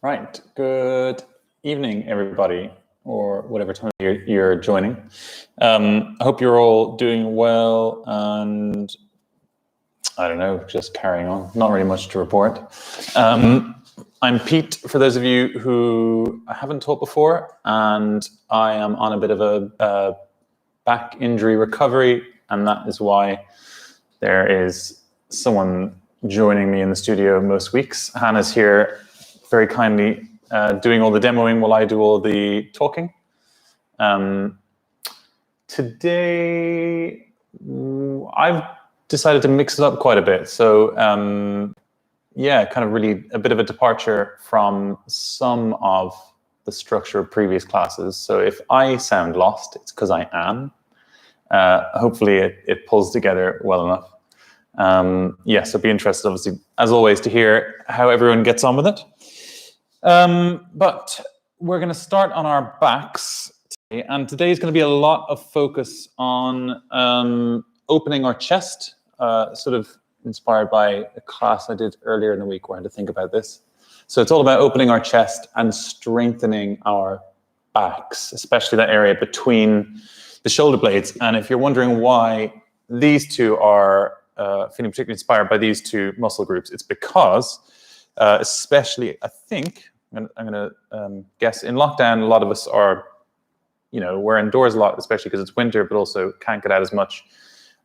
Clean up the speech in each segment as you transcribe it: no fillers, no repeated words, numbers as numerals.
Right. Good evening, everybody, or whatever time you're joining. I hope you're all doing well and, I don't know, just carrying on. Not really much to report. I'm Pete, for those of you who I haven't taught before, and I am on a bit of a back injury recovery, and that is why there is someone joining me in the studio most weeks. Hannah's here very kindly doing all the demoing while I do all the talking. Today, I've decided to mix it up quite a bit. So yeah, kind of really a bit of a departure from some of the structure of previous classes. So if I sound lost, it's because I am. Hopefully it pulls together well enough. Yes, I'd be interested, obviously, as always, to hear how everyone gets on with it. But we're going to start on our backs today, and today is going to be a lot of focus on opening our chest, sort of inspired by a class I did earlier in the week where I had to think about this. So it's all about opening our chest and strengthening our backs, especially that area between the shoulder blades. And if you're wondering why these two are feeling particularly inspired by these two muscle groups, it's because especially, I think, I'm going to guess, in lockdown, a lot of us are, we're indoors a lot, especially because it's winter, but also can't get out as much.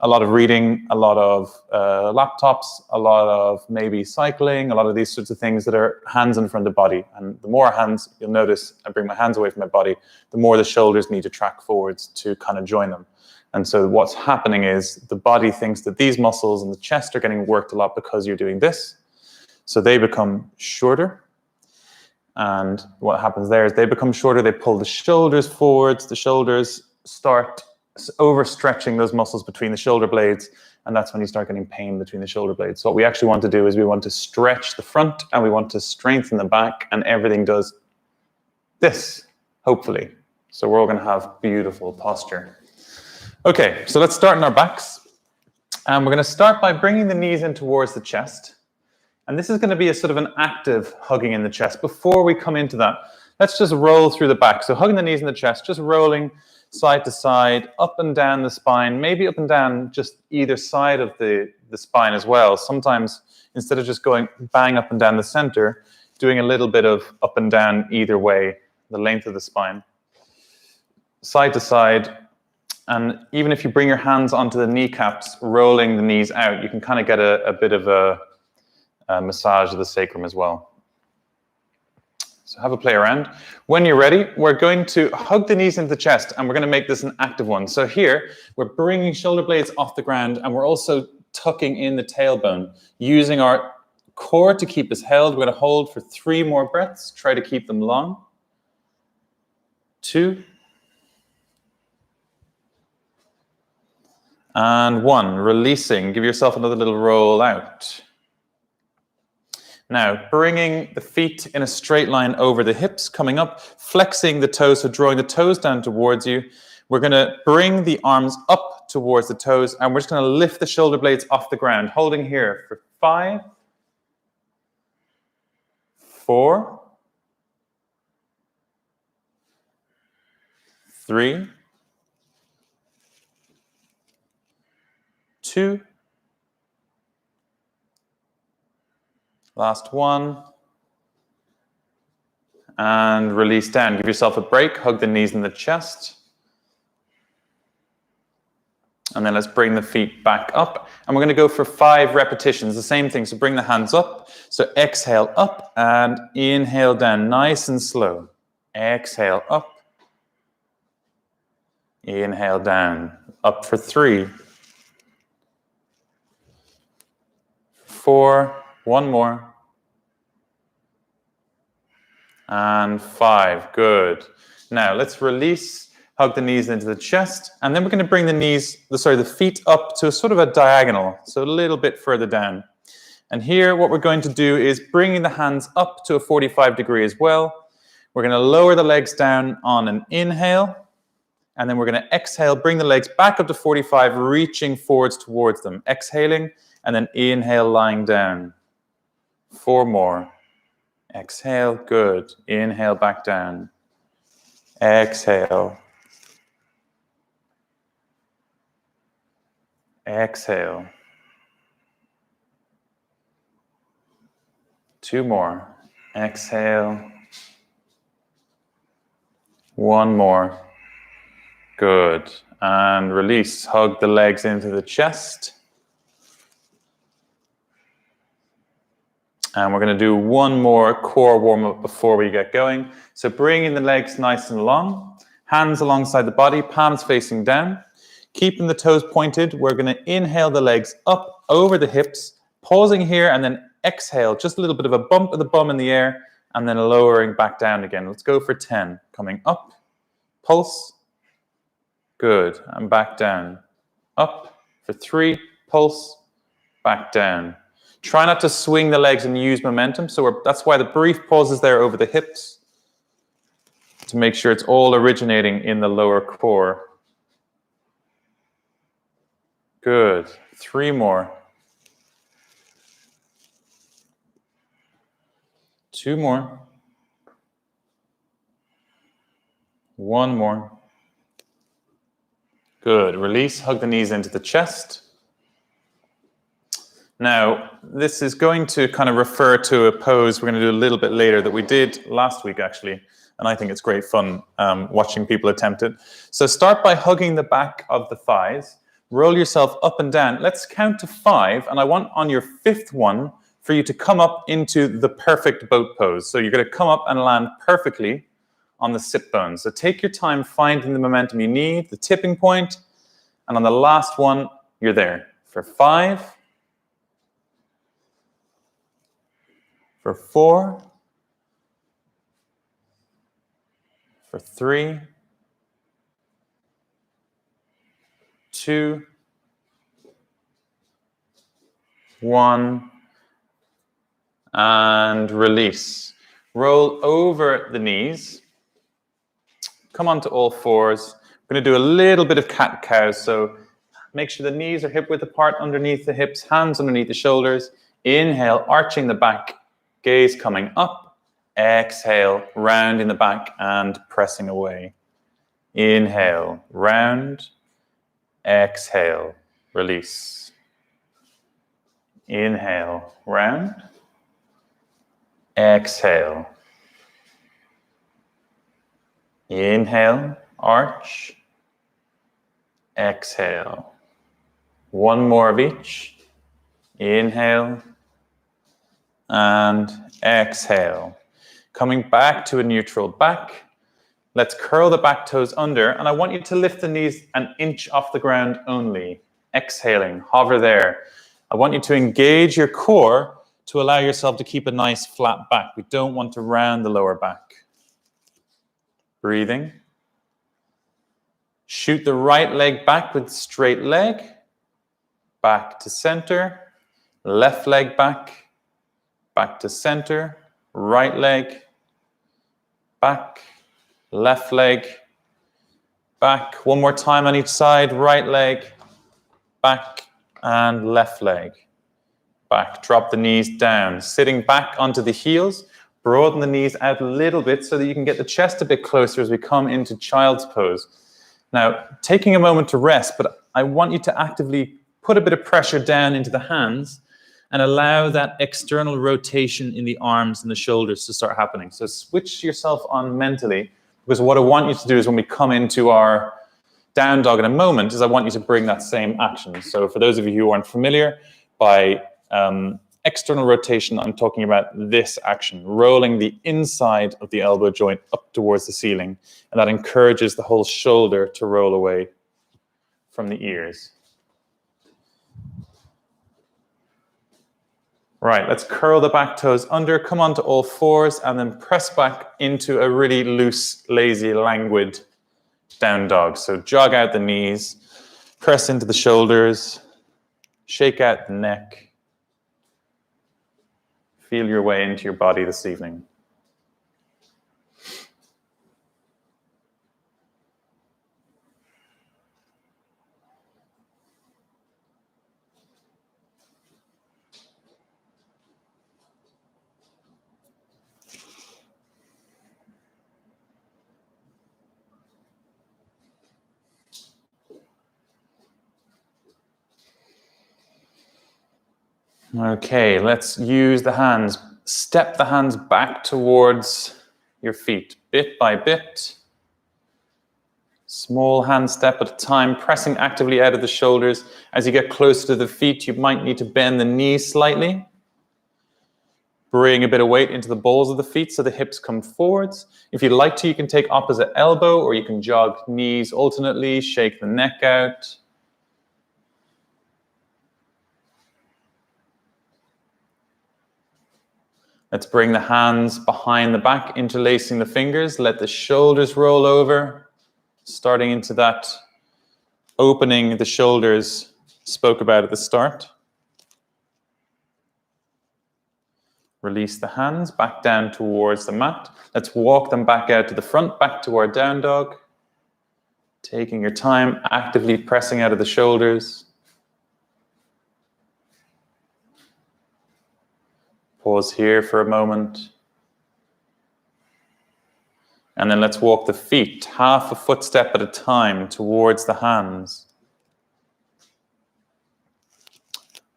A lot of reading, a lot of laptops, a lot of maybe cycling, a lot of these sorts of things that are hands in front of body. And the more hands, you'll notice, I bring my hands away from my body, the more the shoulders need to track forwards to kind of join them. And so what's happening is the body thinks that these muscles in the chest are getting worked a lot because you're doing this. So they become shorter. And what happens there is they become shorter, they pull the shoulders forwards, the shoulders start overstretching those muscles between the shoulder blades, and that's when you start getting pain between the shoulder blades. So what we actually want to do is we want to stretch the front and we want to strengthen the back, and everything does this, hopefully. So we're all going to have beautiful posture. Okay, so let's start in our backs. And we're going to start by bringing the knees in towards the chest. And this is going to be a sort of an active hugging in the chest. Before we come into that, let's just roll through the back. So hugging the knees in the chest, just rolling side to side, up and down the spine, maybe up and down just either side of the spine as well. Sometimes, instead of just going bang up and down the center, doing a little bit of up and down either way, the length of the spine. Side to side. And even if you bring your hands onto the kneecaps, rolling the knees out, you can kind of get a bit of a massage of the sacrum as well. So have a play around. When you're ready, we're going to hug the knees into the chest, and we're going to make this an active one. So here, we're bringing shoulder blades off the ground, and we're also tucking in the tailbone, using our core to keep us held. We're going to hold for 3 more breaths. Try to keep them long. 2. And 1. Releasing. Give yourself another little roll out. Now, bringing the feet in a straight line over the hips, coming up, flexing the toes, so drawing the toes down towards you. We're going to bring the arms up towards the toes, and we're just going to lift the shoulder blades off the ground, holding here for 5, 4, 3, 2, last 1, and release down. Give yourself a break, hug the knees in the chest. And then let's bring the feet back up. And we're going to go for 5 repetitions, the same thing. So bring the hands up. So exhale up and inhale down, nice and slow. Exhale up. Inhale down. Up for 3. 4. 1 more. And 5. Good. Now let's release, hug the knees into the chest, and then we're going to bring the feet up to a sort of a diagonal, so a little bit further down. And here what we're going to do is bringing the hands up to a 45 degree as well. We're going to lower the legs down on an inhale, and then we're going to exhale, bring the legs back up to 45, reaching forwards towards them. Exhaling, and then inhale, lying down. 4 more. Exhale, good. Inhale, back down. Exhale. Exhale. 2 more. Exhale. 1 more. Good. And release. Hug the legs into the chest. And we're going to do 1 more core warm-up before we get going. So bringing the legs nice and long. Hands alongside the body, palms facing down. Keeping the toes pointed, we're going to inhale the legs up over the hips, pausing here, and then exhale. Just a little bit of a bump of the bum in the air, and then lowering back down again. Let's go for 10. Coming up, pulse. Good. And back down. Up for 3, pulse, back down. Try not to swing the legs and use momentum. So that's why the brief pause is there over the hips, to make sure it's all originating in the lower core. Good. 3 more. 2 more. 1 more. Good. Release. Hug the knees into the chest. Now, this is going to kind of refer to a pose we're going to do a little bit later that we did last week, actually. And I think it's great fun watching people attempt it. So start by hugging the back of the thighs. Roll yourself up and down. Let's count to 5. And I want on your 5th one for you to come up into the perfect boat pose. So you're going to come up and land perfectly on the sit bones. So take your time finding the momentum you need, the tipping point. And on the last one, you're there. For 5. For 4. For 3. 2. 1. And release. Roll over the knees. Come onto all fours. We're going to do a little bit of cat-cow. So make sure the knees are hip-width apart underneath the hips, hands underneath the shoulders. Inhale, arching the back, gaze coming up. Exhale, rounding the back and pressing away. Inhale, round. Exhale, release. Inhale, round. Exhale. Inhale, arch. Exhale. 1 more of each. Inhale. And exhale. Coming back to a neutral back. Let's curl the back toes under. And I want you to lift the knees an inch off the ground only. Exhaling, hover there. I want you to engage your core to allow yourself to keep a nice flat back. We don't want to round the lower back. Breathing. Shoot the right leg back with straight leg. Back to center. Left leg back. Back to center. Right leg. Back. Left leg. Back. 1 more time on each side. Right leg. Back. And left leg. Back. Drop the knees down. Sitting back onto the heels. Broaden the knees out a little bit so that you can get the chest a bit closer as we come into child's pose. Now, taking a moment to rest, but I want you to actively put a bit of pressure down into the hands and allow that external rotation in the arms and the shoulders to start happening. So switch yourself on mentally, because what I want you to do is when we come into our down dog in a moment is I want you to bring that same action. So for those of you who aren't familiar, by external rotation, I'm talking about this action, rolling the inside of the elbow joint up towards the ceiling. And that encourages the whole shoulder to roll away from the ears. Right, let's curl the back toes under, come onto all fours, and then press back into a really loose, lazy, languid down dog. So jog out the knees, press into the shoulders, shake out the neck. Feel your way into your body this evening. Okay, let's use the hands. Step the hands back towards your feet, bit by bit. Small hand step at a time, pressing actively out of the shoulders. As you get closer to the feet, you might need to bend the knees slightly. Bring a bit of weight into the balls of the feet so the hips come forwards. If you'd like to, you can take opposite elbow, or you can jog knees alternately, shake the neck out. Let's bring the hands behind the back, interlacing the fingers. Let the shoulders roll over, starting into that opening the shoulders spoke about at the start. Release the hands back down towards the mat. Let's walk them back out to the front, back to our down dog. Taking your time, actively pressing out of the shoulders. Pause here for a moment. And then let's walk the feet half a footstep at a time towards the hands.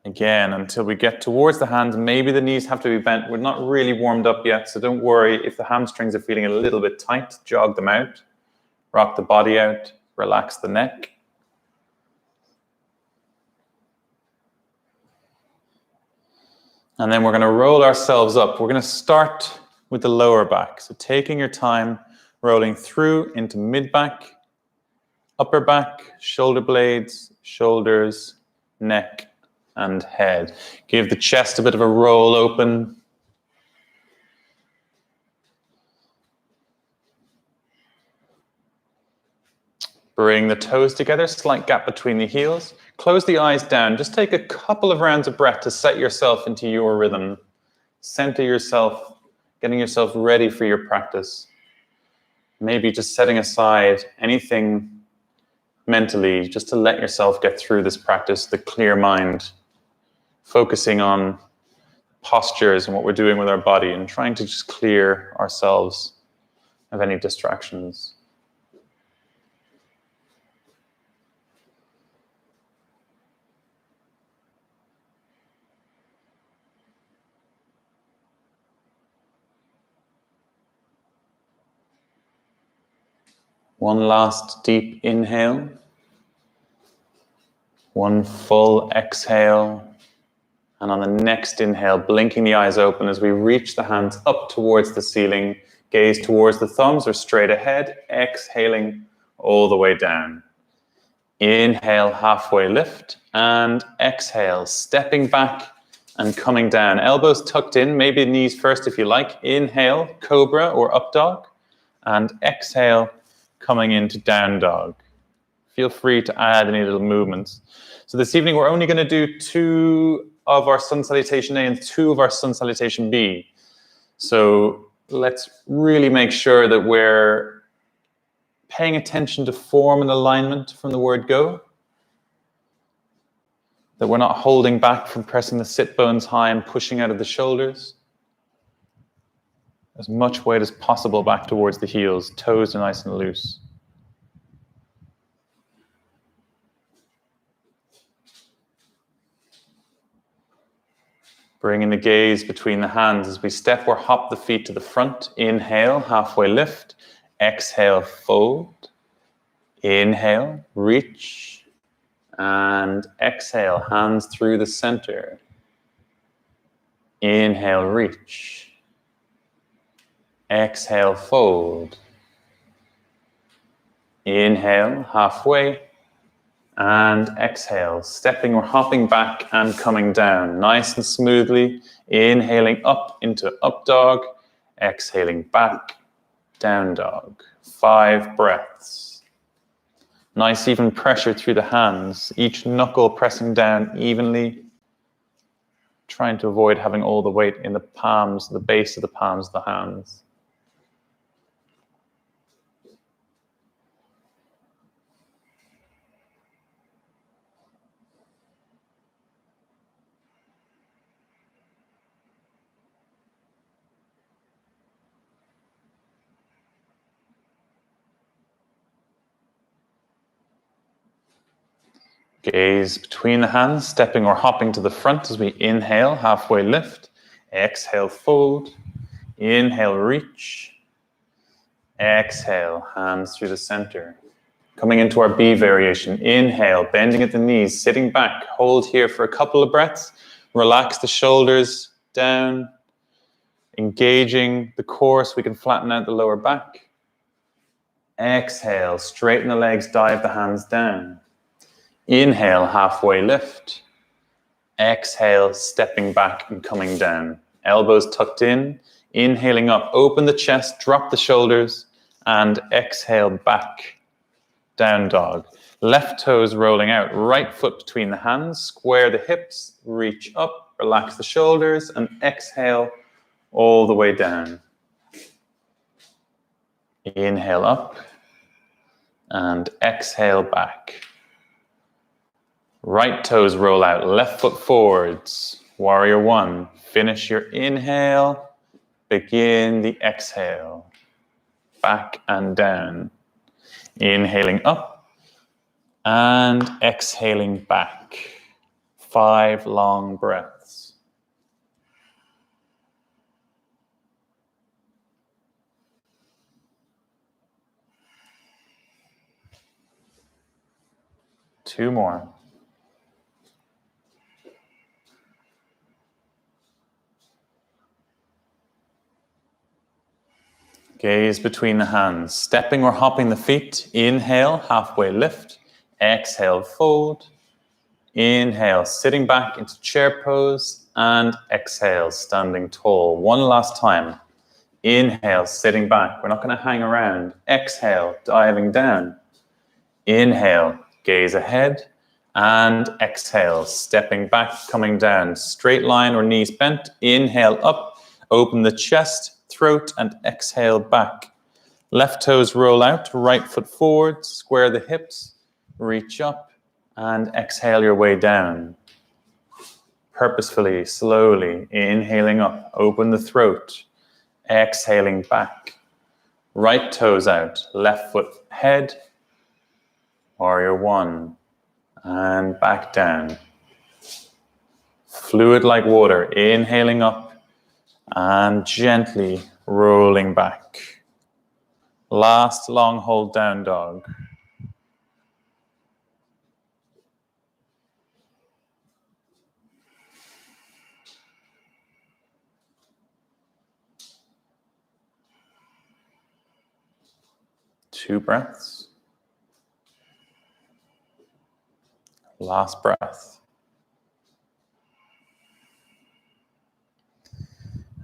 Again, until we get towards the hands, maybe the knees have to be bent. We're not really warmed up yet, so don't worry if the hamstrings are feeling a little bit tight. Jog them out. Rock the body out. Relax the neck. And then we're going to roll ourselves up. We're going to start with the lower back. So taking your time, rolling through into mid back, upper back, shoulder blades, shoulders, neck, and head. Give the chest a bit of a roll open. Bring the toes together, slight gap between the heels. Close the eyes down. Just take a couple of rounds of breath to set yourself into your rhythm. Center yourself, getting yourself ready for your practice. Maybe just setting aside anything mentally, just to let yourself get through this practice, the clear mind, focusing on postures and what we're doing with our body and trying to just clear ourselves of any distractions. One last deep inhale. One full exhale. And on the next inhale, blinking the eyes open as we reach the hands up towards the ceiling, gaze towards the thumbs or straight ahead, exhaling all the way down. Inhale, halfway lift, and exhale, stepping back and coming down. Elbows tucked in, maybe knees first if you like. Inhale, cobra or up dog, and exhale, coming into down dog. Feel free to add any little movements. So this evening, we're only going to do 2 of our sun salutation A and 2 of our sun salutation B. So let's really make sure that we're paying attention to form and alignment from the word go. That we're not holding back from pressing the sit bones high and pushing out of the shoulders. As much weight as possible back towards the heels. Toes are nice and loose. Bringing the gaze between the hands as we step or hop the feet to the front. Inhale, halfway lift. Exhale, fold. Inhale, reach. And exhale, hands through the center. Inhale, reach. Exhale, fold. Inhale, halfway. And exhale, stepping or hopping back and coming down nice and smoothly. Inhaling up into up dog. Exhaling back, down dog. 5 breaths. Nice even pressure through the hands. Each knuckle pressing down evenly. Trying to avoid having all the weight in the palms, the base of the palms of the hands. Gaze between the hands, stepping or hopping to the front as we inhale, halfway lift. Exhale, fold. Inhale, reach. Exhale, hands through the center. Coming into our B variation. Inhale, bending at the knees, sitting back. Hold here for a couple of breaths. Relax the shoulders down. Engaging the core so we can flatten out the lower back. Exhale, straighten the legs, dive the hands down. Inhale, halfway lift. Exhale, stepping back and coming down. Elbows tucked in. Inhaling up, open the chest, drop the shoulders, and exhale back. Down dog. Left toes rolling out, right foot between the hands, square the hips, reach up, relax the shoulders, and exhale all the way down. Inhale up, and exhale back. Right toes roll out, left foot forwards. Warrior one. Finish your inhale, begin the exhale. Back and down. Inhaling up and exhaling back. 5 long breaths. Two more. Gaze between the hands, stepping or hopping the feet. Inhale, halfway lift. Exhale, fold. Inhale, sitting back into chair pose. And exhale, standing tall. One last time. Inhale, sitting back. We're not going to hang around. Exhale, diving down. Inhale, gaze ahead. And exhale, stepping back, coming down. Straight line or knees bent. Inhale up, open the chest, throat, and exhale back. Left toes roll out, right foot forward, square the hips, reach up, and exhale your way down. Purposefully, slowly, inhaling up, open the throat, exhaling back. Right toes out, left foot head, warrior one, and back down. Fluid like water, inhaling up, and gently rolling back. Last long hold down dog. Two breaths. Last breath.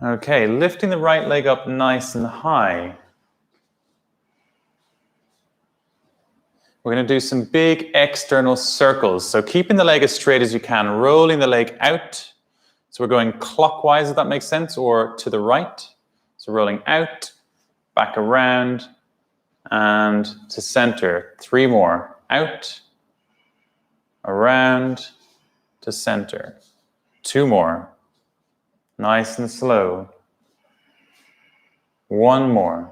Okay, lifting the right leg up nice and high. We're going to do some big external circles. So keeping the leg as straight as you can, rolling the leg out. So we're going clockwise, if that makes sense, or to the right. So rolling out, back around, and to center. 3 more. Out, around, to center. 2 more. Nice and slow. 1 more.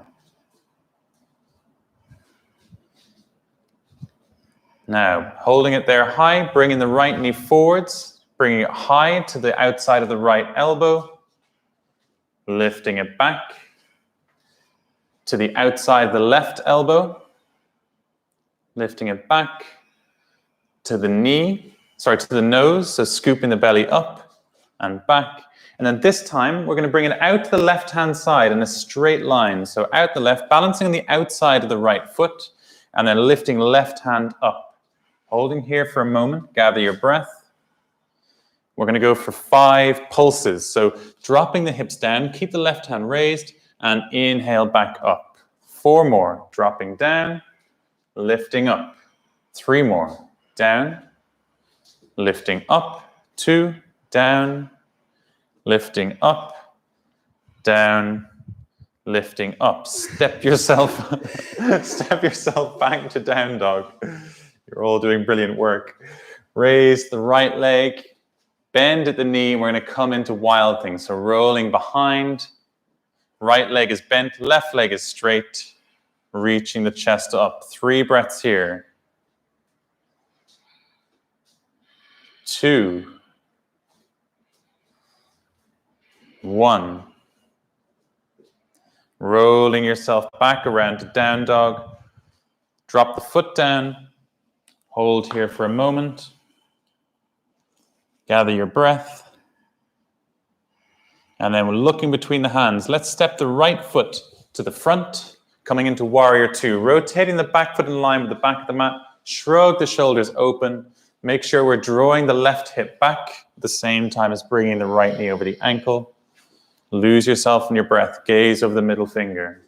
Now, holding it there high, bringing the right knee forwards, bringing it high to the outside of the right elbow, lifting it back to the outside of the left elbow, lifting it back to the knee, to the nose, so scooping the belly up and back. And then this time, we're going to bring it out to the left-hand side in a straight line. So out the left, balancing on the outside of the right foot, and then lifting left hand up. Holding here for a moment, gather your breath. We're going to go for 5 pulses. So dropping the hips down, keep the left hand raised, and inhale back up. 4 more, dropping down, lifting up. 3 more, down, lifting up. 2, down, lifting up, down, lifting up. Step yourself back to down dog. You're all doing brilliant work. Raise the right leg, bend at the knee, and we're going to come into wild thing. So rolling behind, right leg is bent, left leg is straight, reaching the chest up. 3 breaths here. 2, 1. Rolling yourself back around to down dog. Drop the foot down. Hold here for a moment. Gather your breath. And then we're looking between the hands. Let's step the right foot to the front, coming into warrior 2. Rotating the back foot in line with the back of the mat. Shrug the shoulders open. Make sure we're drawing the left hip back at the same time as bringing the right knee over the ankle. Lose yourself in your breath. Gaze over the middle finger.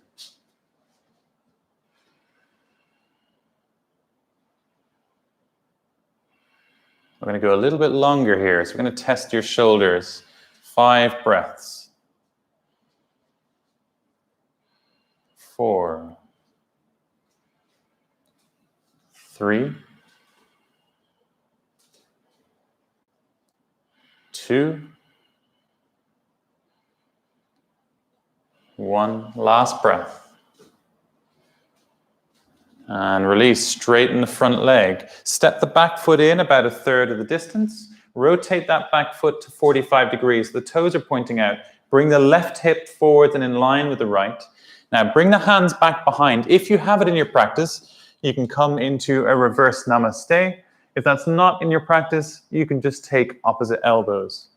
We're going to go a little bit longer here. So we're going to test your shoulders. 5 breaths. 4. 3. 2. 1. Last breath. And release. Straighten the front leg. Step the back foot in about 1/3 of the distance. Rotate that back foot to 45 degrees. The toes are pointing out. Bring the left hip forward and in line with the right. Now bring the hands back behind. If you have it in your practice, you can come into a reverse namaste. If that's not in your practice, you can just take opposite elbows.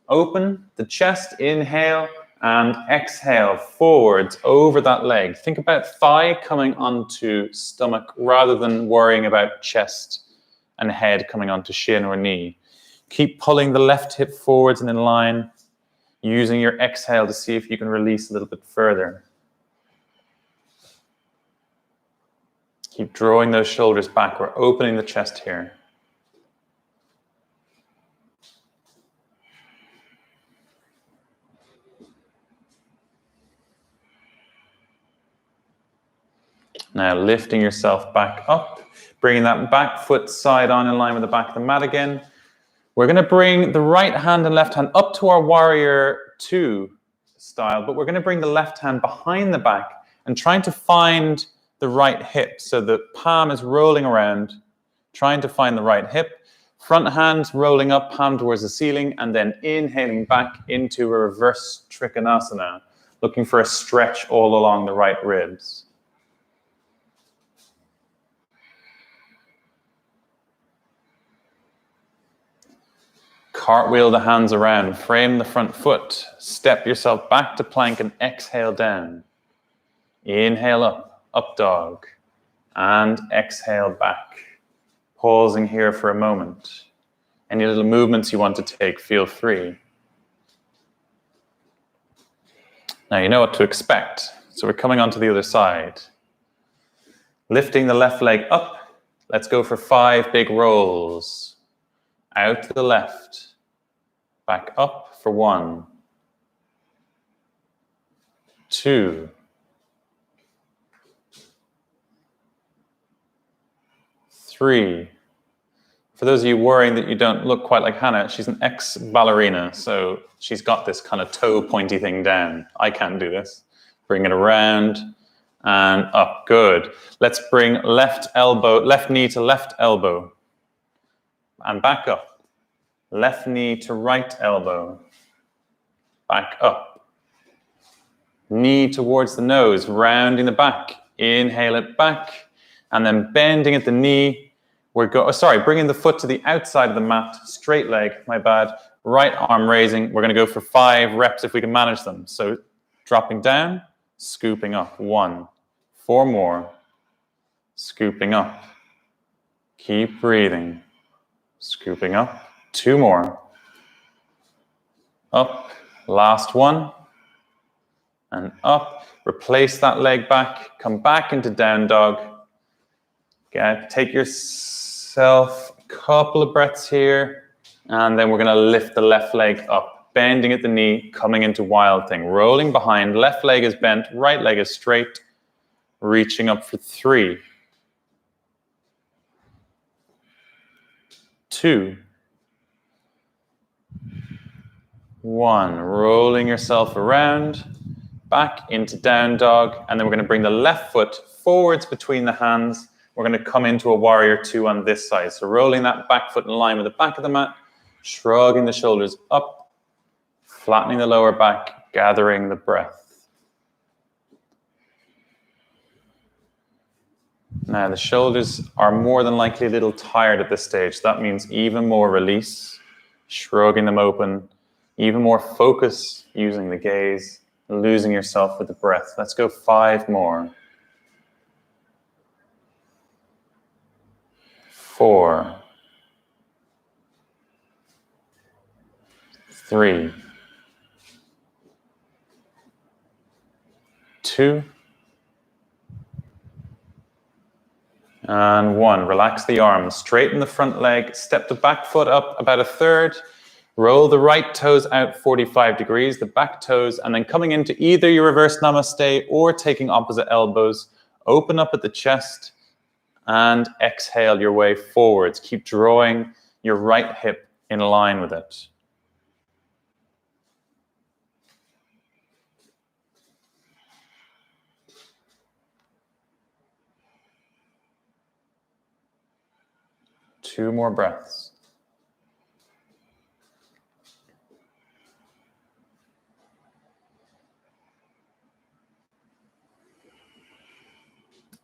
Open the chest, inhale, and exhale forwards over that leg. Think about thigh coming onto stomach rather than worrying about chest and head coming onto shin or knee. Keep pulling the left hip forwards and in line, using your exhale to see if you can release a little bit further. Keep drawing those shoulders back. We're opening the chest here. Now lifting yourself back up, bringing that back foot side on in line with the back of the mat again. We're going to bring the right hand and left hand up to our warrior 2 style, but we're going to bring the left hand behind the back and trying to find the right hip. So the palm is rolling around, trying to find the right hip. Front hands rolling up, palm towards the ceiling, and then inhaling back into a reverse Trikonasana, looking for a stretch all along the right ribs. Cartwheel the hands around, frame the front foot, step yourself back to plank and exhale down. Inhale up, up dog, and exhale back. Pausing here for a moment. Any little movements you want to take, feel free. Now you know what to expect, so we're coming onto the other side. Lifting the left leg up, let's go for 5 big rolls. Out to the left. Back up for 1, 2, 3. For those of you worrying that you don't look quite like Hannah, she's an ex-ballerina, so she's got this kind of toe pointy thing down. I can't do this. Bring it around and up. Good. Let's bring left knee to left elbow and back up. Left knee to right elbow, back up. Knee towards the nose, rounding the back. Inhale it back, and then bending at the knee. Bringing the foot to the outside of the mat, straight leg, my bad. Right arm raising. We're going to go for 5 reps if we can manage them. So dropping down, scooping up. 1, 4 more. Scooping up. Keep breathing. Scooping up. 2 more. Up. Last one. And up. Replace that leg back. Come back into down dog. Okay. Take yourself a couple of breaths here. And then we're going to lift the left leg up. Bending at the knee. Coming into wild thing. Rolling behind. Left leg is bent. Right leg is straight. Reaching up for 3. 2. 1, rolling yourself around, back into down dog, and then we're going to bring the left foot forwards between the hands. We're going to come into a warrior 2 on this side. So rolling that back foot in line with the back of the mat, Shrugging the shoulders up, flattening the lower back, gathering the breath. Now the shoulders are more than likely a little tired at this stage. That means even more release, shrugging them open, even more focus using the gaze, losing yourself with the breath. Let's go 5 more. 4, 3, 2, and 1. Relax the arms, straighten the front leg, step the back foot up about 1/3, roll the right toes out 45 degrees, the back toes, and then coming into either your reverse namaste or taking opposite elbows, open up at the chest and exhale your way forwards. Keep drawing your right hip in line with it. Two more breaths.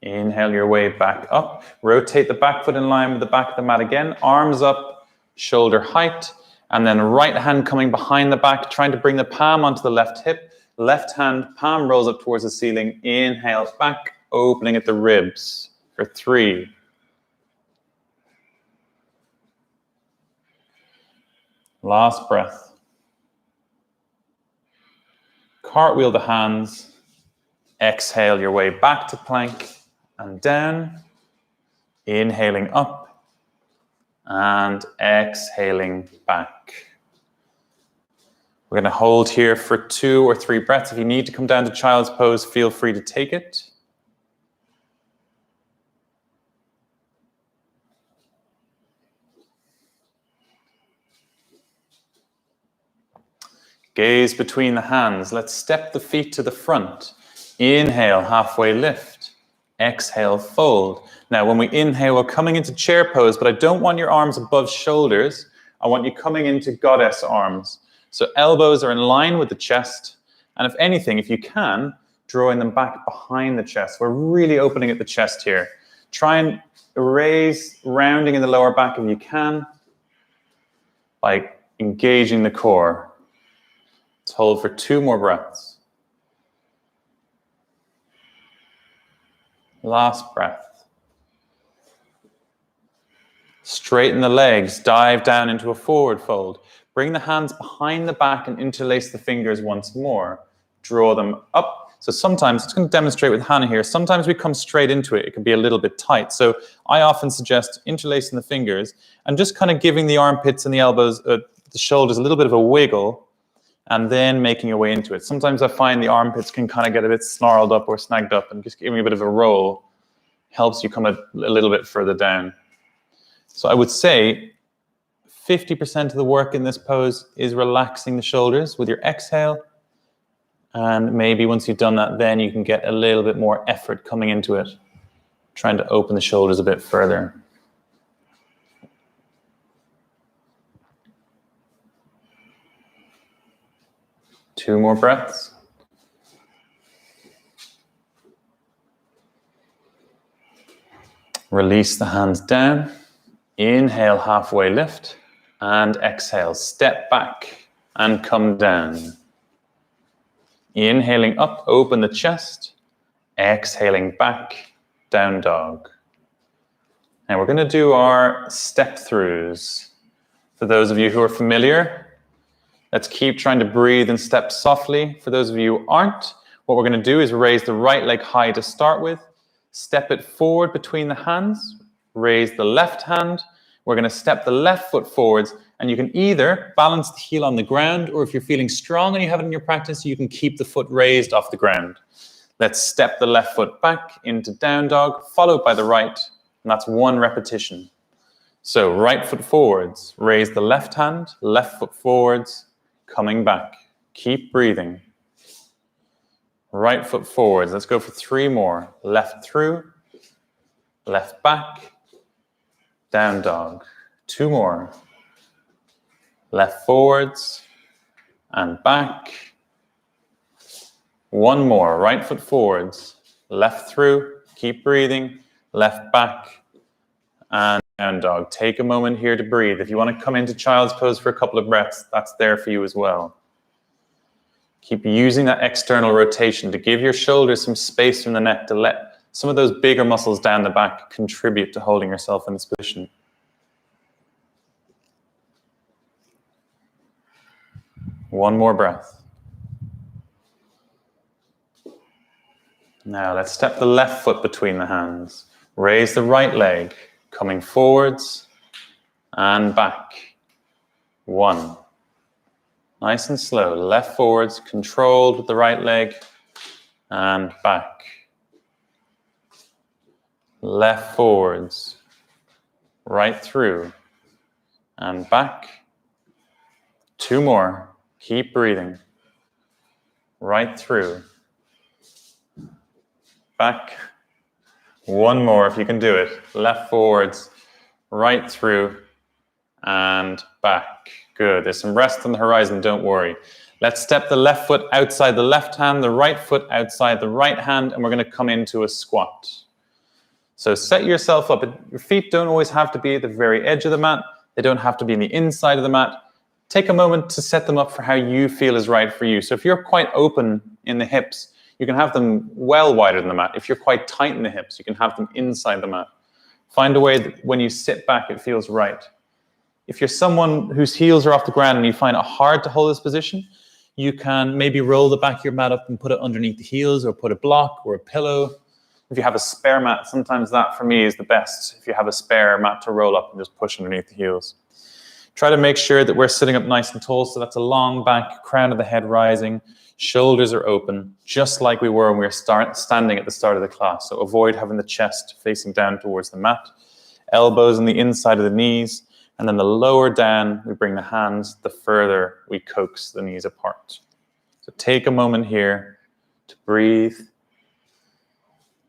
Inhale your way back up. Rotate the back foot in line with the back of the mat again. Arms up, shoulder height. And then right hand coming behind the back, trying to bring the palm onto the left hip. Left hand, palm rolls up towards the ceiling. Inhale back, opening at the ribs for 3. Last breath. Cartwheel the hands. Exhale your way back to plank and down. Inhaling up and exhaling back. We're going to hold here for 2 or 3 breaths. If you need to come down to child's pose, feel free to take it. Gaze between the hands. Let's step the feet to the front. Inhale, halfway lift. Exhale, fold. Now, when we inhale, we're coming into chair pose, but I don't want your arms above shoulders. I want you coming into goddess arms. So elbows are in line with the chest. And if anything, if you can, drawing them back behind the chest. We're really opening at the chest here. Try and raise, rounding in the lower back if you can, by engaging the core. Let's hold for 2 more breaths. Last breath. Straighten the legs, dive down into a forward fold. Bring the hands behind the back and interlace the fingers once more. Draw them up. So sometimes, it's going to demonstrate with Hannah here, sometimes we come straight into it. It can be a little bit tight. So I often suggest interlacing the fingers and just kind of giving the armpits and the elbows, the shoulders a little bit of a wiggle, and then making your way into it. Sometimes I find the armpits can kind of get a bit snarled up or snagged up, and just giving a bit of a roll helps you come a little bit further down. So I would say 50% of the work in this pose is relaxing the shoulders with your exhale. And maybe once you've done that, then you can get a little bit more effort coming into it, trying to open the shoulders a bit further. Two more breaths. Release the hands down. Inhale, halfway lift. And exhale, step back and come down. Inhaling up, open the chest. Exhaling back, down dog. Now we're going to do our step throughs. For those of you who are familiar, let's keep trying to breathe and step softly. For those of you who aren't, what we're going to do is raise the right leg high to start with. Step it forward between the hands. Raise the left hand. We're going to step the left foot forwards, and you can either balance the heel on the ground, or if you're feeling strong and you have it in your practice, you can keep the foot raised off the ground. Let's step the left foot back into down dog, followed by the right, and that's 1 repetition. So right foot forwards, raise the left hand, left foot forwards, coming back. Keep breathing. Right foot forwards. Let's go for 3 more. Left through, left back, down dog. 2 more. Left forwards and back. One more, right foot forwards, left through, keep breathing, left back, and down dog. Take a moment here to breathe. If you want to come into child's pose for a couple of breaths, that's there for you as well. Keep using that external rotation to give your shoulders some space from the neck to let some of those bigger muscles down the back contribute to holding yourself in this position. One more breath. Now let's step the left foot between the hands. Raise the right leg, coming forwards and back. One. Nice and slow. Left forwards, controlled with the right leg, and back. Left forwards, right through, and back. Two more. Keep breathing. Right through. Back. One more if you can do it. Left forwards, right through, and back. Good. There's some rest on the horizon, don't worry. Let's step the left foot outside the left hand, the right foot outside the right hand, and we're going to come into a squat. So set yourself up. Your feet don't always have to be at the very edge of the mat. They don't have to be in the inside of the mat. Take a moment to set them up for how you feel is right for you. So if you're quite open in the hips, you can have them well wider than the mat. If you're quite tight in the hips, you can have them inside the mat. Find a way that when you sit back, it feels right. If you're someone whose heels are off the ground and you find it hard to hold this position, you can maybe roll the back of your mat up and put it underneath the heels, or put a block or a pillow. If you have a spare mat, sometimes that for me is the best. If you have a spare mat to roll up and just push underneath the heels. Try to make sure that we're sitting up nice and tall, so that's a long back, crown of the head rising, shoulders are open, just like we were when we were standing at the start of the class. So avoid having the chest facing down towards the mat, elbows on the inside of the knees, and then the lower down we bring the hands, the further we coax the knees apart. So take a moment here to breathe,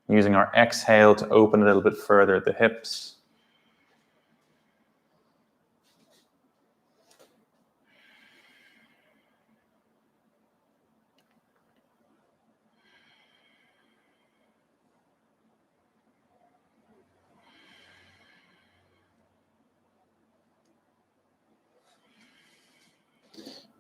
using our exhale to open a little bit further at the hips.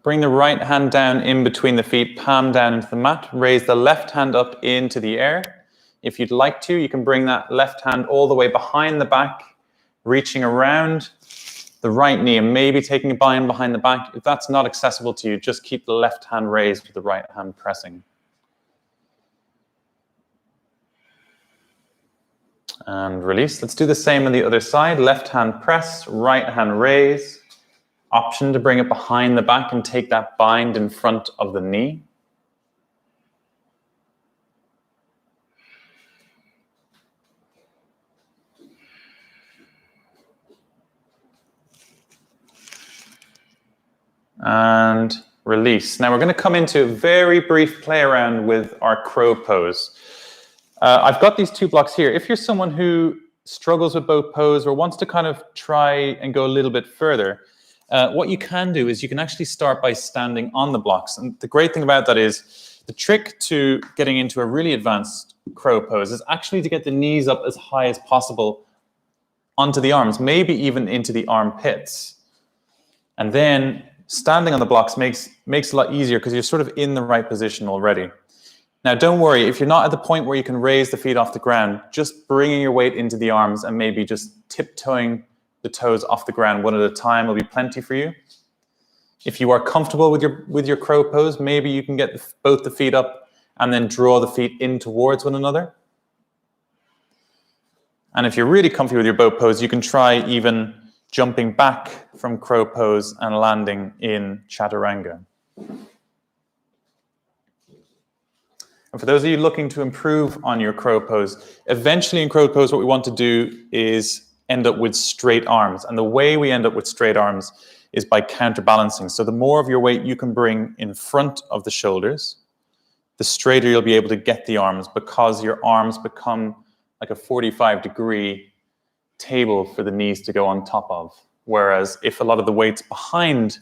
Bring the right hand down in between the feet, palm down into the mat. Raise the left hand up into the air. If you'd like to, you can bring that left hand all the way behind the back, reaching around the right knee and maybe taking a bind behind the back. If that's not accessible to you, just keep the left hand raised with the right hand pressing. And release. Let's do the same on the other side. Left hand press, right hand raise. Option to bring it behind the back and take that bind in front of the knee. And release. Now we're going to come into a very brief play around with our crow pose. I've got these two blocks here. If you're someone who struggles with both pose or wants to kind of try and go a little bit further, what you can do is you can actually start by standing on the blocks. And the great thing about that is the trick to getting into a really advanced crow pose is actually to get the knees up as high as possible onto the arms, maybe even into the armpits. And then standing on the blocks makes it a lot easier because you're sort of in the right position already. Now, don't worry, if you're not at the point where you can raise the feet off the ground, just bringing your weight into the arms and maybe just tiptoeing the toes off the ground one at a time will be plenty for you. If you are comfortable with your crow pose, maybe you can get both the feet up and then draw the feet in towards one another. And if you're really comfy with your boat pose, you can try even jumping back from crow pose and landing in chaturanga. And for those of you looking to improve on your crow pose, eventually in crow pose what we want to do is end up with straight arms. And the way we end up with straight arms is by counterbalancing. So the more of your weight you can bring in front of the shoulders, the straighter you'll be able to get the arms, because your arms become like a 45-degree table for the knees to go on top of. Whereas if a lot of the weight's behind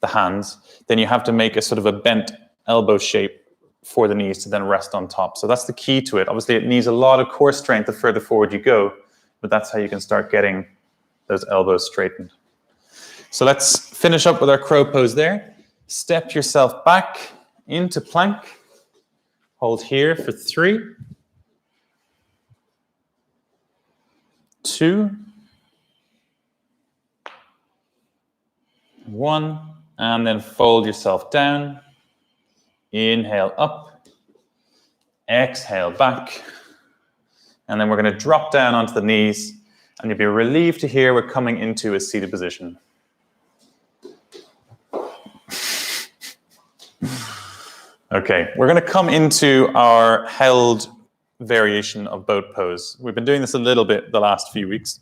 the hands, then you have to make a sort of a bent elbow shape for the knees to then rest on top. So that's the key to it. Obviously, it needs a lot of core strength the further forward you go, but that's how you can start getting those elbows straightened. So let's finish up with our crow pose there. Step yourself back into plank. Hold here for 3, 2, 1, and then fold yourself down. Inhale up, exhale back, and then we're going to drop down onto the knees, and you'll be relieved to hear we're coming into a seated position. Okay, we're going to come into our held variation of boat pose. We've been doing this a little bit the last few weeks,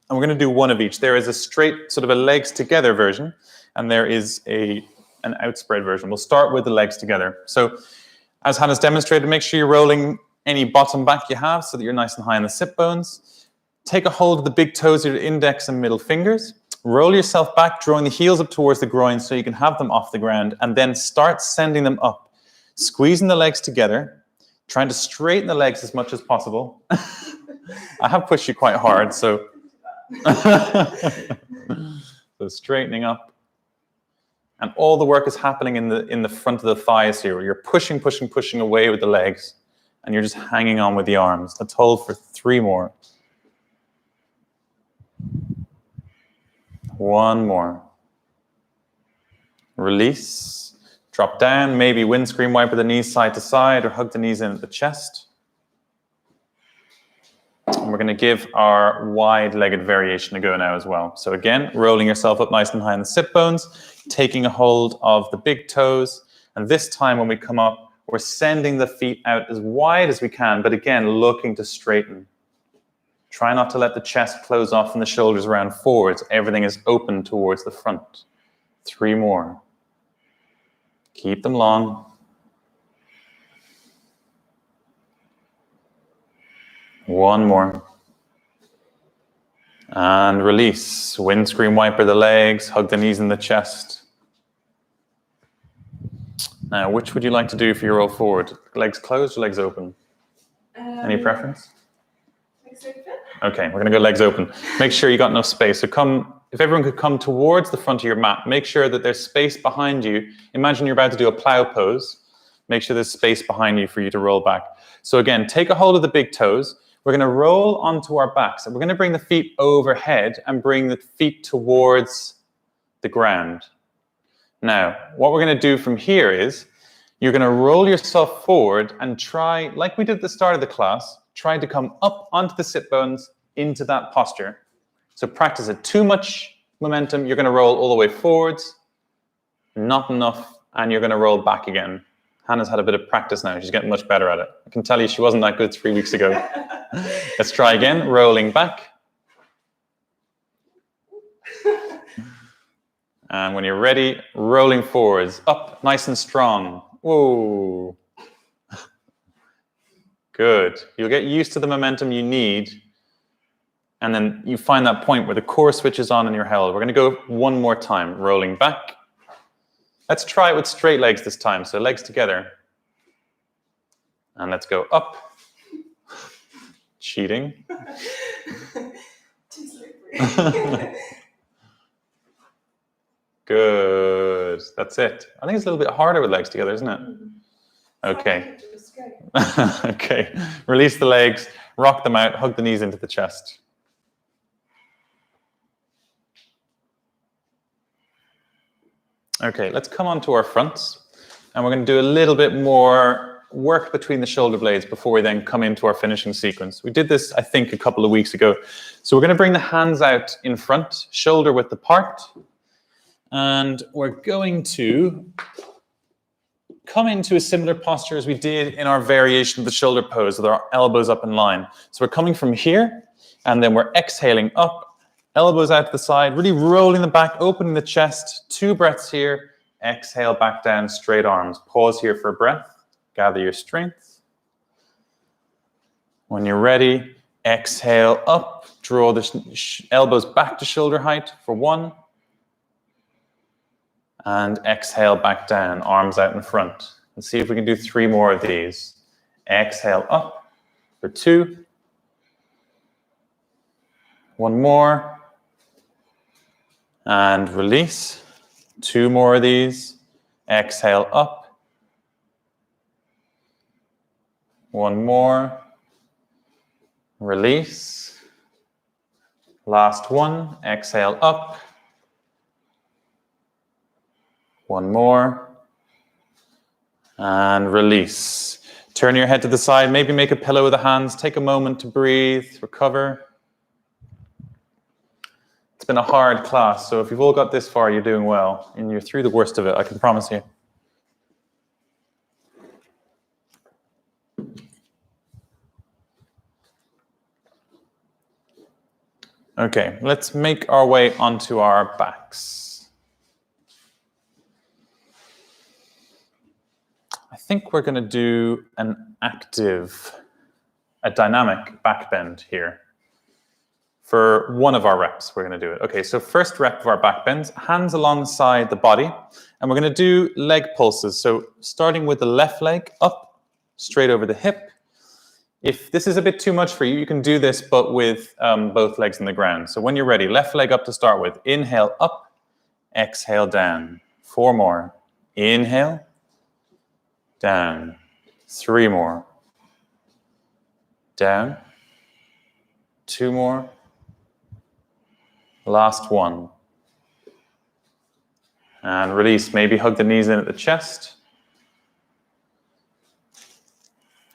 and we're going to do one of each. There is a straight, sort of a legs together version, and there is an outspread version. We'll start with the legs together. So as Hannah's demonstrated, make sure you're rolling any bottom back you have so that you're nice and high in the sit bones. Take a hold of the big toes with your index and middle fingers. Roll yourself back, drawing the heels up towards the groin so you can have them off the ground, and then start sending them up. Squeezing the legs together, trying to straighten the legs as much as possible. I have pushed you quite hard, so so straightening up. And all the work is happening in the front of the thighs here, where you're pushing away with the legs, and you're just hanging on with the arms. Let's hold for 3 more. 1 more. Release. Drop down, maybe windscreen wiper the knees side to side or hug the knees in at the chest. And we're going to give our wide-legged variation a go now as well. So again, rolling yourself up nice and high in the sit bones, taking a hold of the big toes. And this time when we come up, we're sending the feet out as wide as we can, but again, looking to straighten. Try not to let the chest close off and the shoulders round forwards. Everything is open towards the front. 3 more. Keep them long. 1 more. And release. Windscreen wiper the legs, hug the knees in the chest. Now, which would you like to do for your roll forward? Legs closed or legs open? Any preference? Legs open. Okay, we're going to go legs open. Make sure you got enough space. So come. If everyone could come towards the front of your mat, make sure that there's space behind you. Imagine you're about to do a plow pose. Make sure there's space behind you for you to roll back. So again, take a hold of the big toes. We're going to roll onto our backs. And we're going to bring the feet overhead and bring the feet towards the ground. Now, what we're going to do from here is you're going to roll yourself forward and try, like we did at the start of the class, try to come up onto the sit bones into that posture. So practice it. Too much momentum, you're going to roll all the way forwards. Not enough, and you're going to roll back again. Hannah's had a bit of practice now. She's getting much better at it. I can tell you she wasn't that good 3 weeks ago. Let's try again. Rolling back. And when you're ready, rolling forwards. Up, nice and strong. Whoa. Good. You'll get used to the momentum you need. And then you find that point where the core switches on and you're held. We're going to go 1 more time. Rolling back. Let's try it with straight legs this time. So legs together. And let's go up. Cheating. Too slippery. Good. That's it. I think it's a little bit harder with legs together, isn't it? Okay. Okay. Release the legs. Rock them out. Hug the knees into the chest. Okay, let's come on to our fronts. And we're going to do a little bit more work between the shoulder blades before we then come into our finishing sequence. We did this, I think, a couple of weeks ago. So we're going to bring the hands out in front, shoulder width apart. And we're going to come into a similar posture as we did in our variation of the shoulder pose with our elbows up in line. So we're coming from here, and then we're exhaling up, elbows out to the side, really rolling them back, opening the chest. 2 breaths here. Exhale back down, straight arms. Pause here for a breath. Gather your strength. When you're ready, Exhale up, draw the elbows back to shoulder height for 1. And exhale back down, arms out in front. Let's see if we can do 3 more of these. Exhale up for 2. 1 more. And release. 2 more of these. Exhale up. 1 more. Release. Last one. Exhale up. 1 more. And release. Turn your head to the side. Maybe make a pillow with the hands. Take a moment to breathe, recover. It's been a hard class, so if you've all got this far, you're doing well. And you're through the worst of it, I can promise you. Okay, let's make our way onto our backs. I think we're going to do a dynamic back bend here. For one of our reps, we're going to do it. Okay, so first rep of our back bends, hands alongside the body, and we're going to do leg pulses. So starting with the left leg up, straight over the hip. If this is a bit too much for you, you can do this, but with both legs in the ground. So when you're ready, left leg up to start with. Inhale up, exhale down. 4 more. Inhale, down. 3 more. Down. 2 more. Last one. And release. Maybe hug the knees in at the chest.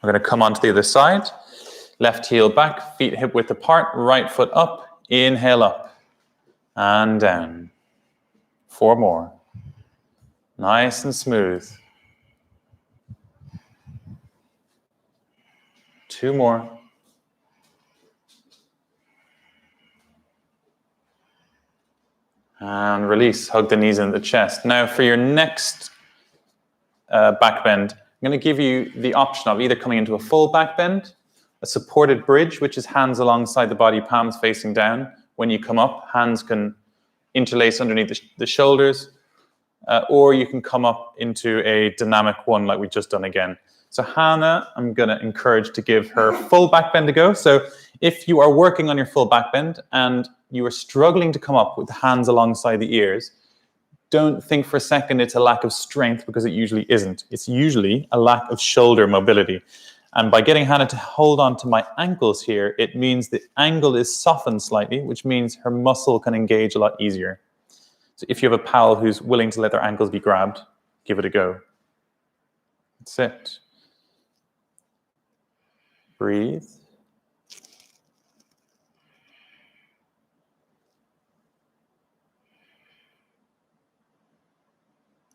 We're going to come onto the other side. Left heel back, feet hip width apart, right foot up. Inhale up and down. 4 more. Nice and smooth. 2 more. And release. Hug the knees into the chest. Now for your next back bend, I'm going to give you the option of either coming into a full back bend, a supported bridge, which is hands alongside the body, palms facing down. When you come up, hands can interlace underneath the shoulders, or you can come up into a dynamic one like we've just done again. So Hannah, I'm going to encourage to give her full back bend a go. So if you are working on your full back bend and you are struggling to come up with the hands alongside the ears, don't think for a second it's a lack of strength, because it usually isn't. It's usually a lack of shoulder mobility. And by getting Hannah to hold on to my ankles here, it means the angle is softened slightly, which means her muscle can engage a lot easier. So if you have a pal who's willing to let their ankles be grabbed, give it a go. That's it. Breathe.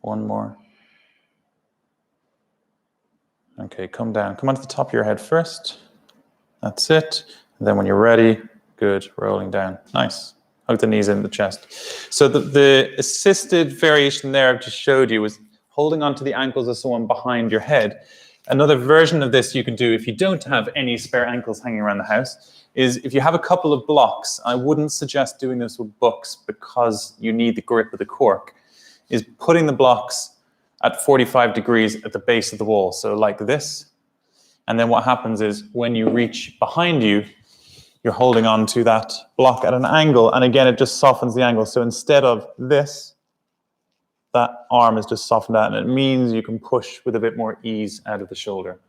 One more. Okay, come down. Come onto the top of your head first. That's it. And then when you're ready, good, rolling down. Nice. Hug the knees in the chest. So the assisted variation there I've just showed you was holding onto the ankles of someone behind your head. Another version of this you can do if you don't have any spare ankles hanging around the house is if you have a couple of blocks. I wouldn't suggest doing this with books because you need the grip of the cork. Is putting the blocks at 45 degrees at the base of the wall, so like this. And then what happens is when you reach behind you, you're holding on to that block at an angle, and again, it just softens the angle. So instead of this, that arm is just softened out, and it means you can push with a bit more ease out of the shoulder.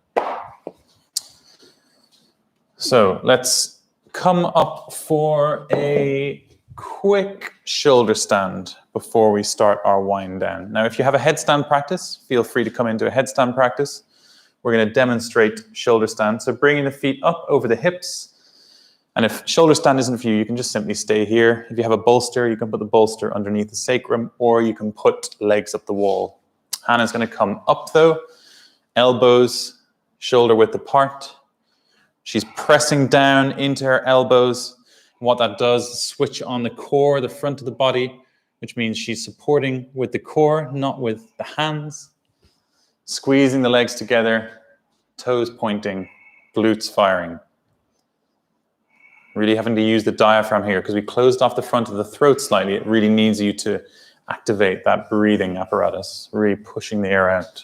So let's come up for a quick shoulder stand before we start our wind down. Now, if you have a headstand practice, feel free to come into a headstand practice. We're going to demonstrate shoulder stand. So bringing the feet up over the hips. And if shoulder stand isn't for you, you can just simply stay here. If you have a bolster, you can put the bolster underneath the sacrum, or you can put legs up the wall. Hannah's going to come up though. Elbows, shoulder width apart. She's pressing down into her elbows. What that does is switch on the core, the front of the body, which means she's supporting with the core, not with the hands. Squeezing the legs together, toes pointing, glutes firing. Really having to use the diaphragm here because we closed off the front of the throat slightly. It really needs you to activate that breathing apparatus, really pushing the air out.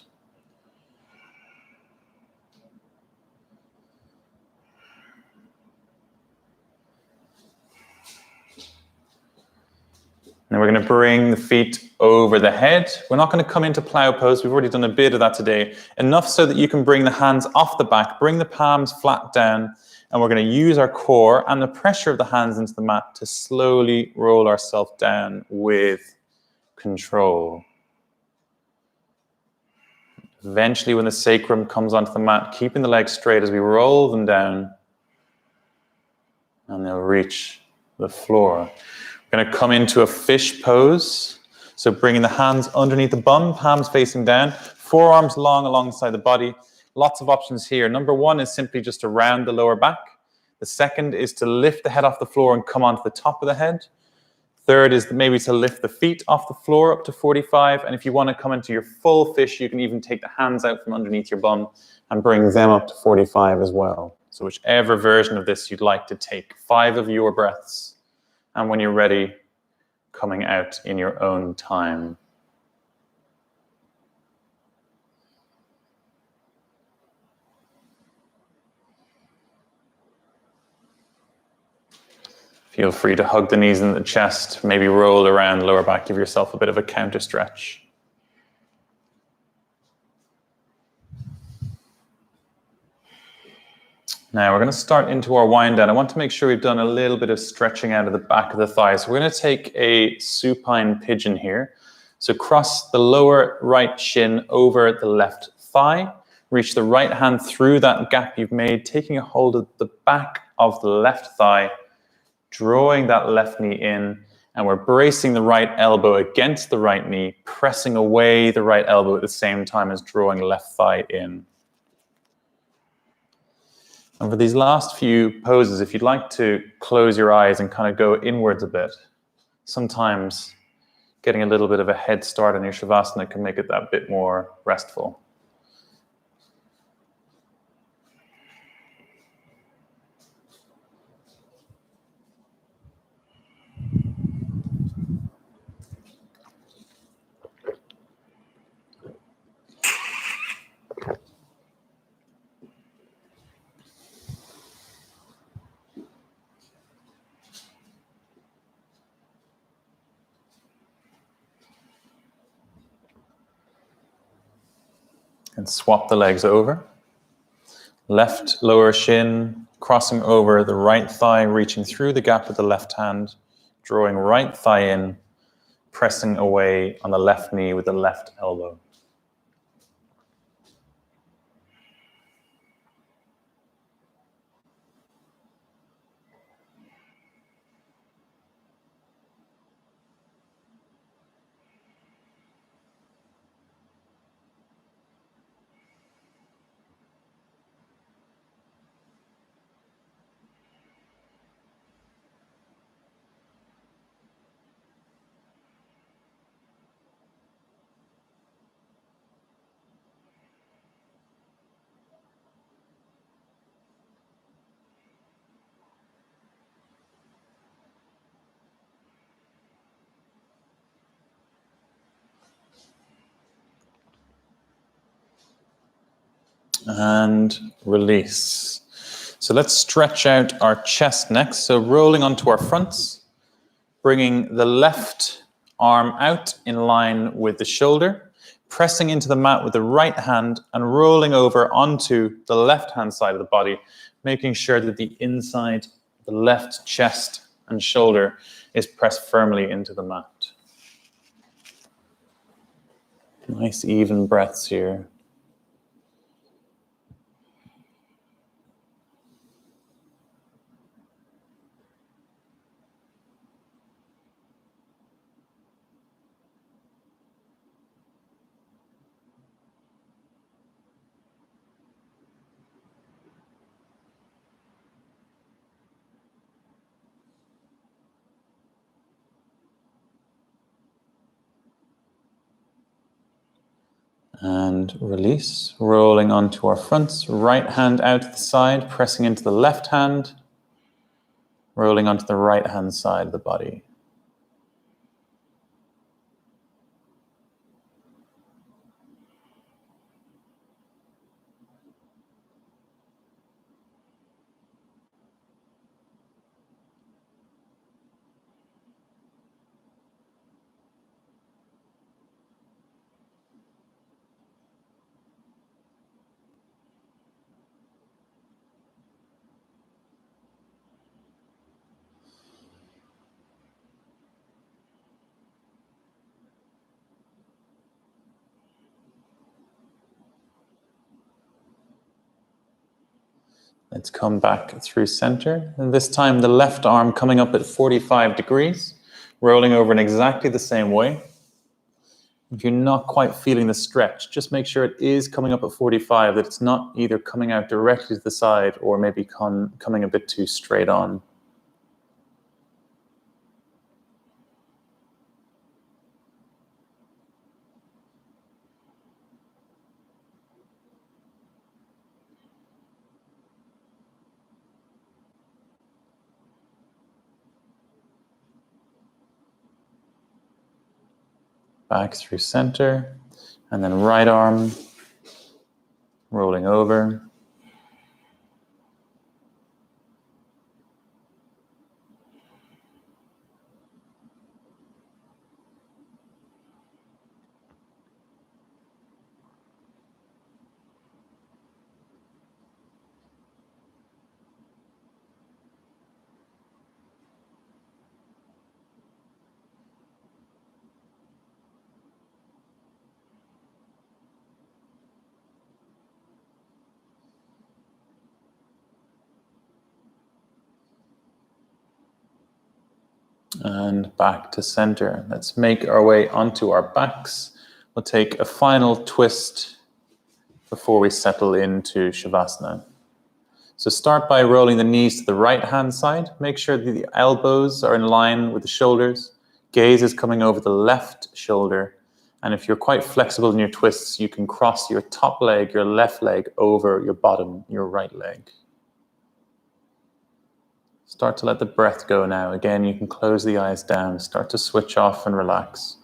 Now we're going to bring the feet over the head. We're not going to come into plow pose. We've already done a bit of that today. Enough so that you can bring the hands off the back, bring the palms flat down, and we're going to use our core and the pressure of the hands into the mat to slowly roll ourselves down with control. Eventually, when the sacrum comes onto the mat, keeping the legs straight as we roll them down, and they'll reach the floor. We're going to come into a fish pose. So bringing the hands underneath the bum, palms facing down, forearms long alongside the body. Lots of options here. Number one is simply just to round the lower back. The second is to lift the head off the floor and come onto the top of the head. Third is maybe to lift the feet off the floor up to 45. And if you want to come into your full fish, you can even take the hands out from underneath your bum and bring them up to 45 as well. So whichever version of this you'd like to take. 5 of your breaths. And when you're ready, coming out in your own time. Feel free to hug the knees in the chest, maybe roll around lower back, give yourself a bit of a counter stretch. Now we're going to start into our wind down. I want to make sure we've done a little bit of stretching out of the back of the thighs. So we're going to take a supine pigeon here. So cross the lower right shin over the left thigh. Reach the right hand through that gap you've made, taking a hold of the back of the left thigh, drawing that left knee in, and we're bracing the right elbow against the right knee, pressing away the right elbow at the same time as drawing left thigh in. And for these last few poses, if you'd like to close your eyes and kind of go inwards a bit, sometimes getting a little bit of a head start on your Shavasana can make it that bit more restful. And swap the legs over. Left lower shin, crossing over the right thigh, reaching through the gap with the left hand, drawing right thigh in, pressing away on the left knee with the left elbow. And release. So let's stretch out our chest next. So rolling onto our fronts, bringing the left arm out in line with the shoulder, pressing into the mat with the right hand and rolling over onto the left-hand side of the body, making sure that the inside, the left chest and shoulder is pressed firmly into the mat. Nice even breaths here. And release, rolling onto our fronts, right hand out to the side, pressing into the left hand. rolling onto the right-hand side of the body. Let's come back through center. And this time the left arm coming up at 45 degrees, rolling over in exactly the same way. If you're not quite feeling the stretch, just make sure it is coming up at 45, that it's not either coming out directly to the side or maybe coming a bit too straight on. Back through center, and then right arm rolling over. And back to center. Let's make our way onto our backs. We'll take a final twist before we settle into Shavasana. So start by rolling the knees to the right hand side. Make sure that the elbows are in line with the shoulders. Gaze is coming over the left shoulder. And if you're quite flexible in your twists, you can cross your top leg, your left leg, over your bottom, your right leg. Start to let the breath go now. Again, you can close the eyes down. Start to switch off and relax.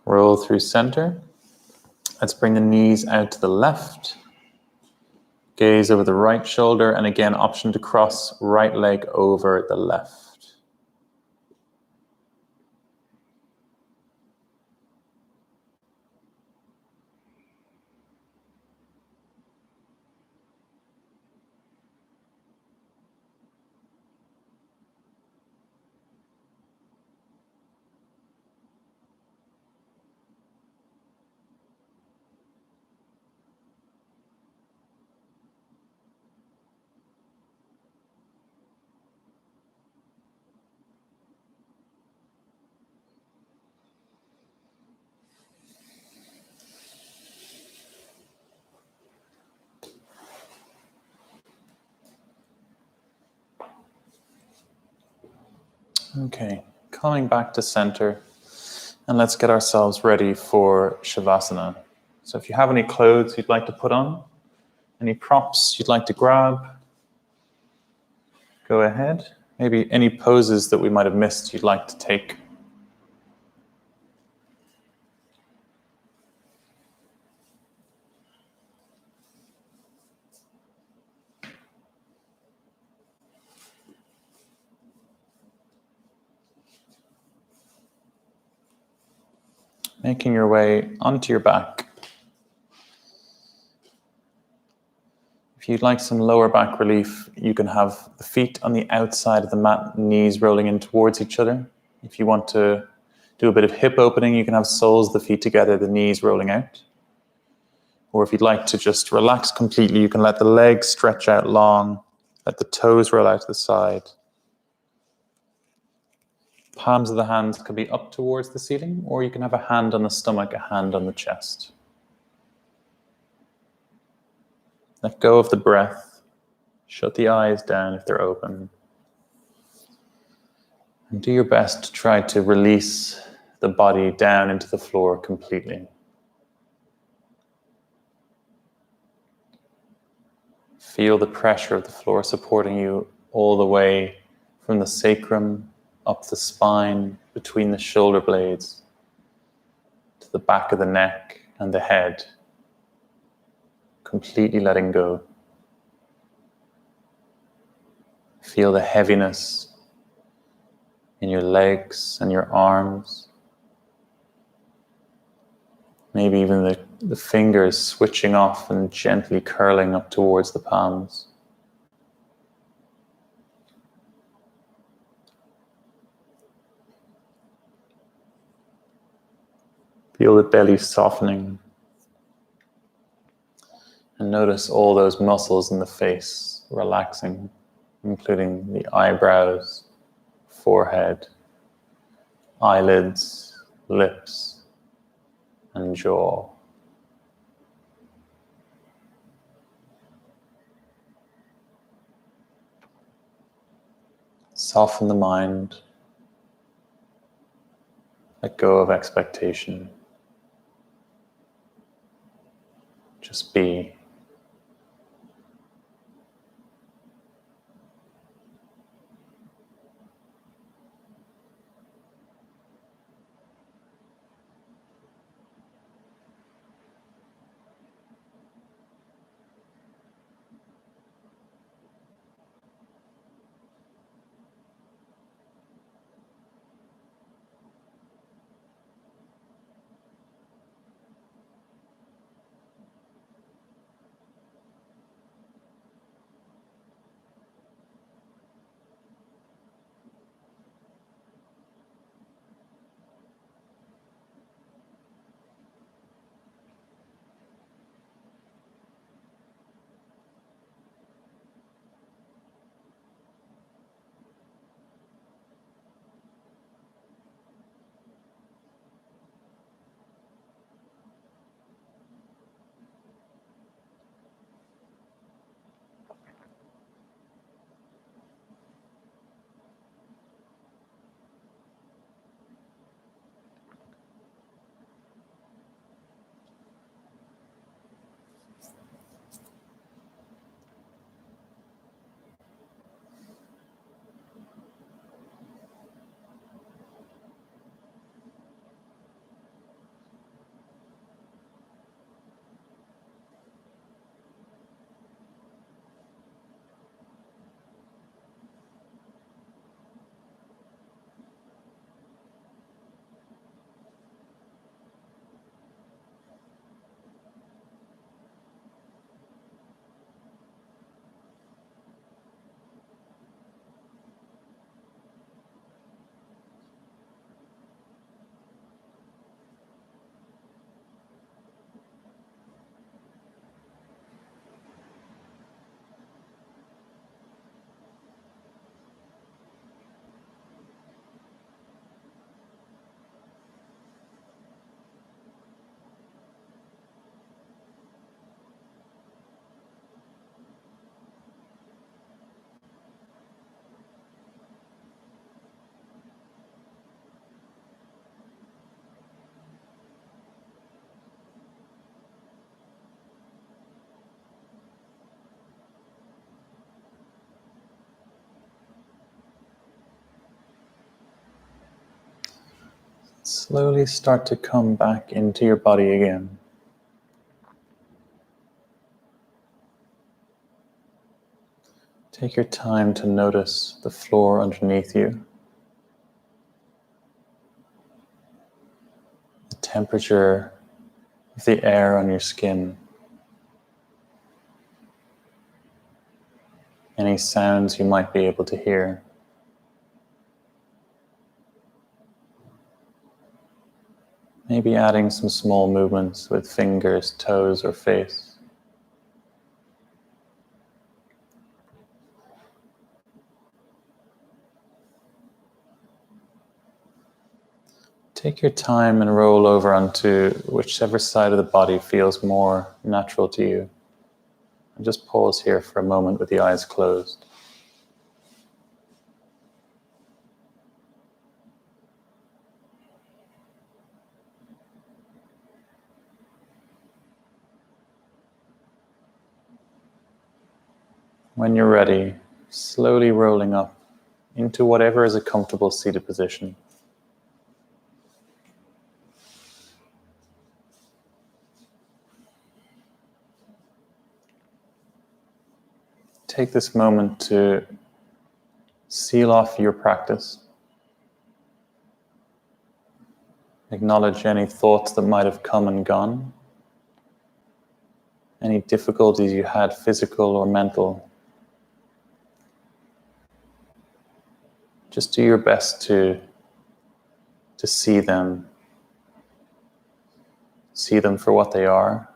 Roll through center. Let's bring the knees out to the left. Gaze over the right shoulder, and again, option to cross right leg over the left. Okay, coming back to center, and let's get ourselves ready for Shavasana. So if you have any clothes you'd like to put on, any props you'd like to grab, go ahead. Maybe any poses that we might have missed you'd like to take. Making your way onto your back. If you'd like some lower back relief, you can have the feet on the outside of the mat, knees rolling in towards each other. If you want to do a bit of hip opening, you can have soles of the feet together, the knees rolling out. Or if you'd like to just relax completely, you can let the legs stretch out long, let the toes roll out to the side. Palms of the hands could be up towards the ceiling, or you can have a hand on the stomach, a hand on the chest. Let go of the breath. Shut the eyes down if they're open. And do your best to try to release the body down into the floor completely. Feel the pressure of the floor supporting you all the way from the sacrum, up the spine, between the shoulder blades, to the back of the neck and the head. Completely letting go. Feel the heaviness in your legs and your arms. Maybe even the fingers switching off and gently curling up towards the palms. Feel the belly softening. And notice all those muscles in the face relaxing, including the eyebrows, forehead, eyelids, lips, and jaw. Soften the mind. Let go of expectation. Just be. Slowly start to come back into your body again. Take your time to notice the floor underneath you, the temperature of the air on your skin. any sounds you might be able to hear. Maybe adding some small movements with fingers, toes, or face. Take your time and roll over onto whichever side of the body feels more natural to you. And just pause here for a moment with the eyes closed. When you're ready, slowly rolling up into whatever is a comfortable seated position. Take this moment to seal off your practice. Acknowledge any thoughts that might have come and gone. Any difficulties you had, physical or mental. Just do your best to see them. See them for what they are.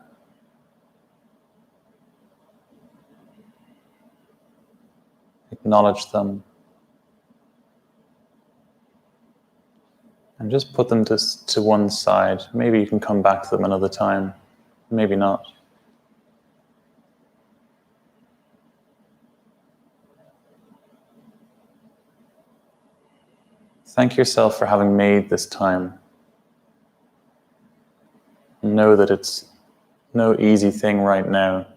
Acknowledge them. And just put them to one side. Maybe you can come back to them another time. Maybe not. Thank yourself for having made this time. Know that it's no easy thing right now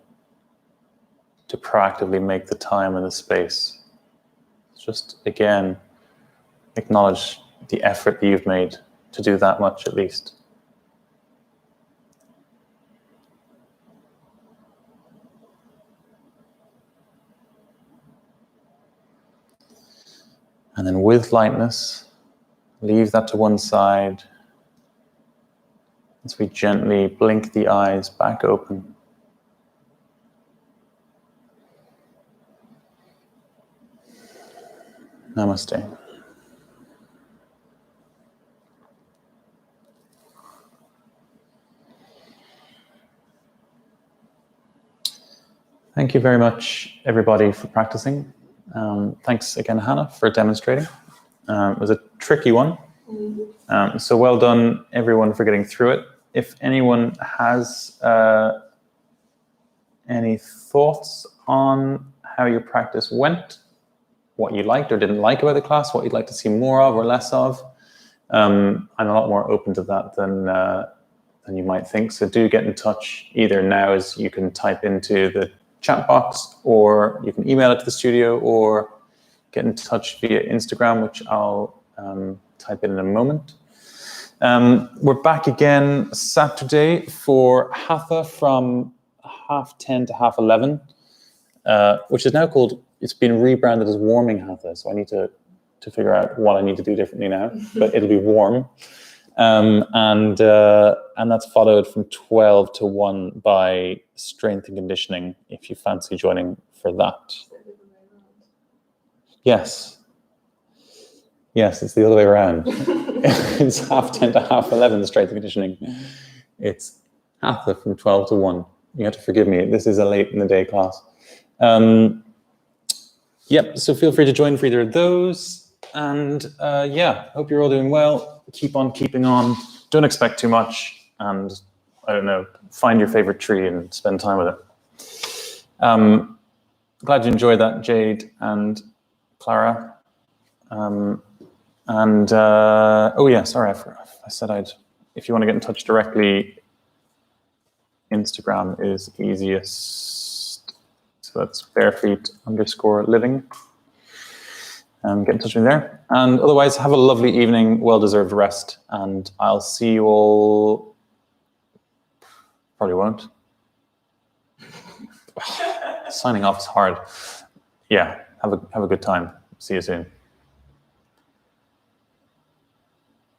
to proactively make the time and the space. Just, again, acknowledge the effort that you've made to do that much at least. And then with lightness, leave that to one side as we gently blink the eyes back open. Namaste. Thank you very much, everybody, for practicing. Thanks again, Hannah, for demonstrating. It was a tricky one. So well done, everyone, for getting through it. If anyone has any thoughts on how your practice went, what you liked or didn't like about the class, what you'd like to see more of or less of, I'm a lot more open to that than you might think. So do get in touch either now, as you can type into the chat box, or you can email it to the studio, or get in touch via Instagram, which I'll type in a moment. We're back again Saturday for Hatha from 10:30 to 11:30, which is now called, it's been rebranded as Warming Hatha. So I need to figure out what I need to do differently now, but it'll be warm. And that's followed from 12 to 1 by strength and conditioning, if you fancy joining for that. Yes, it's the other way around. It's 10:30 to 11:30, the strength and conditioning. It's Hatha from 12 to 1. You have to forgive me. This is a late in the day class. Yep, so feel free to join for either of those. And hope you're all doing well. Keep on keeping on. Don't expect too much. And I don't know, find your favorite tree and spend time with it. Glad you enjoyed that, Jade and Clara. Sorry, I said if you want to get in touch directly, Instagram is easiest. So that's barefeet_living. Get in touch with me there. And otherwise, have a lovely evening, well-deserved rest, and I'll see you all. Probably won't. Signing off is hard. Yeah, have a good time. See you soon.